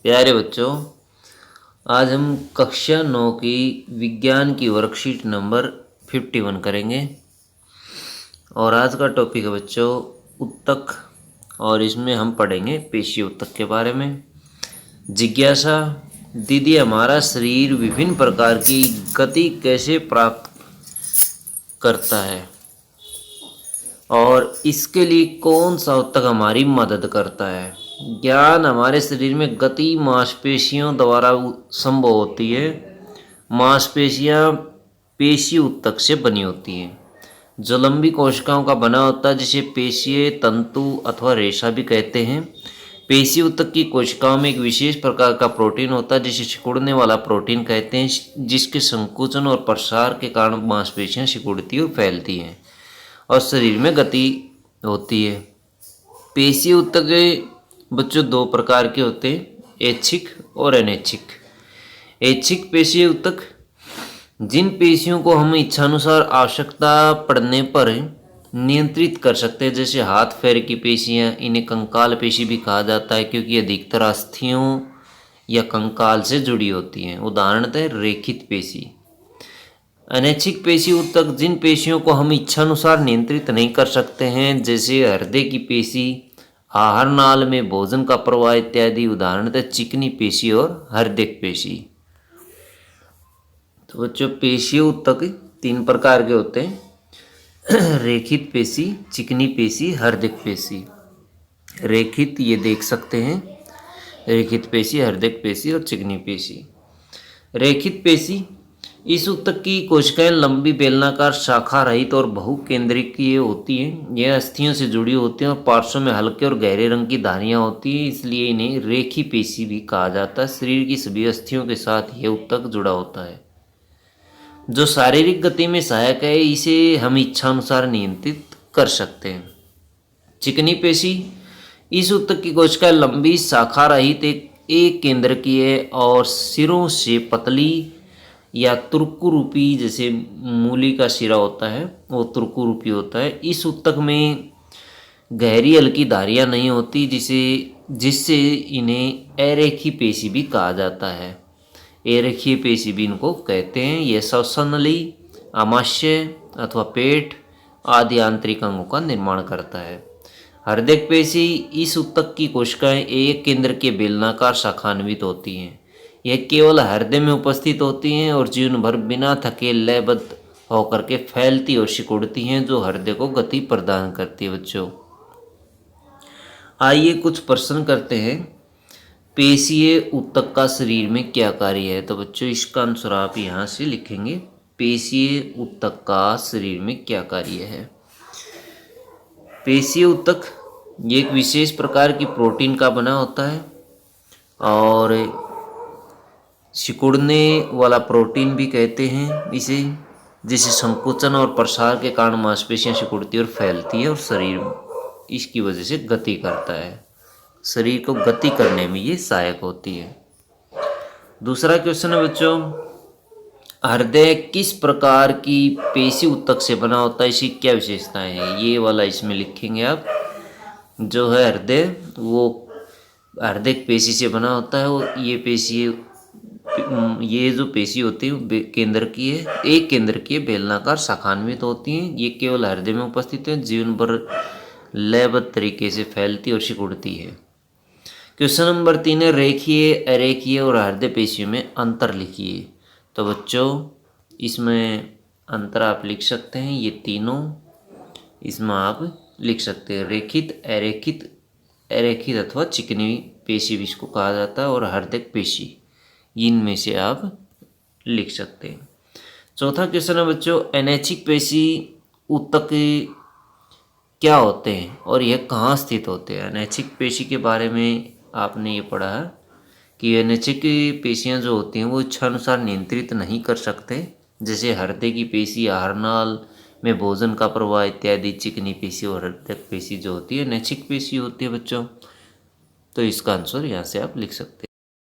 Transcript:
प्यारे बच्चों, आज हम कक्षा 9 की विज्ञान की वर्कशीट नंबर 51 करेंगे। और आज का टॉपिक है बच्चों उत्तक, और इसमें हम पढ़ेंगे पेशीय उत्तक के बारे में। जिज्ञासा: दीदी, हमारा शरीर विभिन्न प्रकार की गति कैसे प्राप्त करता है और इसके लिए कौन सा उत्तक हमारी मदद करता है? ज्ञान: हमारे शरीर में गति मांसपेशियों द्वारा संभव होती है। मांसपेशियां पेशीय उत्तक से बनी होती हैं जो लंबी कोशिकाओं का बना होता है, जिसे पेशीय तंतु अथवा रेशा भी कहते हैं। पेशीय उत्तक की कोशिकाओं में एक विशेष प्रकार का प्रोटीन होता है जिसे सिकुड़ने वाला प्रोटीन कहते हैं, जिसके संकुचन और प्रसार के कारण मांसपेशियां सिकुड़ती और फैलती हैं और शरीर में गति होती है। पेशीय उत्तक बच्चों दो प्रकार के होते हैं, ऐच्छिक और अनैच्छिक। ऐच्छिक पेशीय उत्तक जिन पेशियों को हम इच्छानुसार आवश्यकता पड़ने पर नियंत्रित कर सकते हैं, जैसे हाथ पैर की पेशियां, इन्हें कंकाल पेशी भी कहा जाता है क्योंकि अधिकतर अस्थियों या कंकाल से जुड़ी होती हैं। उदाहरणतः रेखित पेशी। अनैच्छिक पेशी उत्तक जिन पेशियों को हम इच्छानुसार नियंत्रित नहीं कर सकते हैं, जैसे हृदय की पेशी, आहार नाल में भोजन का प्रवाह इत्यादि। उदाहरणतः चिकनी पेशी और हृदय पेशी। तो बच्चों पेशीय उत्तक तीन प्रकार के होते हैं, रेखित पेशी, चिकनी पेशी, हृदय पेशी। रेखित ये देख सकते हैं, रेखित पेशी, हृदय पेशी और चिकनी पेशी। रेखित पेशी इस उत्तक की कोशिकाएं लंबी बेलनाकार शाखा रहित और बहुकेंद्रिकीय होती हैं। यह अस्थियों से जुड़ी होती हैं और पार्श्व में हल्के और गहरे रंग की धारियां होती हैं, इसलिए इन्हें रेखी पेशी भी कहा जाता है। शरीर की सभी अस्थियों के साथ यह उत्तक जुड़ा होता है जो शारीरिक गति में सहायक है। इसे हम इच्छानुसार नियंत्रित कर सकते हैं। चिकनी पेशी इस उत्तक की कोशिका लंबी शाखा रहित एक केंद्र की है और सिरों से पतली या तुर्कुरूपी, जैसे मूली का सिरा होता है वो तुर्कुरूपी होता है। इस उत्तक में गहरी हल्की धारियां नहीं होती, जिससे इन्हें अरेखी पेशी भी कहा जाता है। अरेखीय पेशी भी इनको कहते हैं। यह श्वसनली, आमाशय अथवा पेट आदि आंतरिक अंगों का निर्माण करता है। हृदय पेशी इस उत्तक की कोशिकाएं एक केंद्र के बेलनाकार शाखान्वित होती हैं। यह केवल हृदय में उपस्थित होती हैं और जीवन भर बिना थके लयबद्ध होकर के फैलती और सिकुड़ती हैं, जो हृदय को गति प्रदान करती है। बच्चों आइए कुछ प्रश्न करते हैं। पेशीय उत्तक का शरीर में क्या कार्य है? तो बच्चों इसका आंसर आप यहाँ से लिखेंगे, पेशीय उत्तक का शरीर में क्या कार्य है। पेशीय उत्तक ये एक विशेष प्रकार की प्रोटीन का बना होता है और सिकुड़ने वाला प्रोटीन भी कहते हैं इसे, जिसे संकुचन और प्रसार के कारण मांसपेशियां सिकुड़ती और फैलती है और शरीर इसकी वजह से गति करता है। शरीर को गति करने में ये सहायक होती है। दूसरा क्वेश्चन है बच्चों, हृदय किस प्रकार की पेशी उत्तक से बना होता है, इसकी क्या विशेषताएं हैं? ये वाला इसमें लिखेंगे आप। जो है हृदय, वो हृदय पेशी से बना होता है। और ये जो पेशी होती है केंद्र की है, एक केंद्र की बेलनाकार शाखान्वित होती हैं। ये केवल हृदय में उपस्थित है, जीवन भर लयबद्ध तरीके से फैलती और सिकुड़ती है। क्वेश्चन नंबर 3 है, रेखीय, अरेखीय और हृदय पेशियों में अंतर लिखिए। तो बच्चों इसमें अंतर आप लिख सकते हैं, ये तीनों इसमें आप लिख सकते हैं। रेखित, अरेखित अथवा चिकनी पेशी भी इसको कहा जाता है, और हृदय पेशी, इनमें से आप लिख सकते हैं। चौथा क्वेश्चन है बच्चों, अनैच्छिक पेशी उत्तक क्या होते हैं और यह कहाँ स्थित होते हैं? अनैच्छिक पेशी के बारे में आपने ये पढ़ा है कि अनैच्छिक पेशियां जो होती हैं वो इच्छानुसार नियंत्रित नहीं कर सकते, जैसे हृदय की पेशी आहार नाल में भोजन का प्रवाह इत्यादि। चिकनी पेशी और हृदय पेशी जो होती है अनैच्छिक पेशी होती है बच्चों। तो इसका आंसर यहाँ से आप लिख सकते हैं।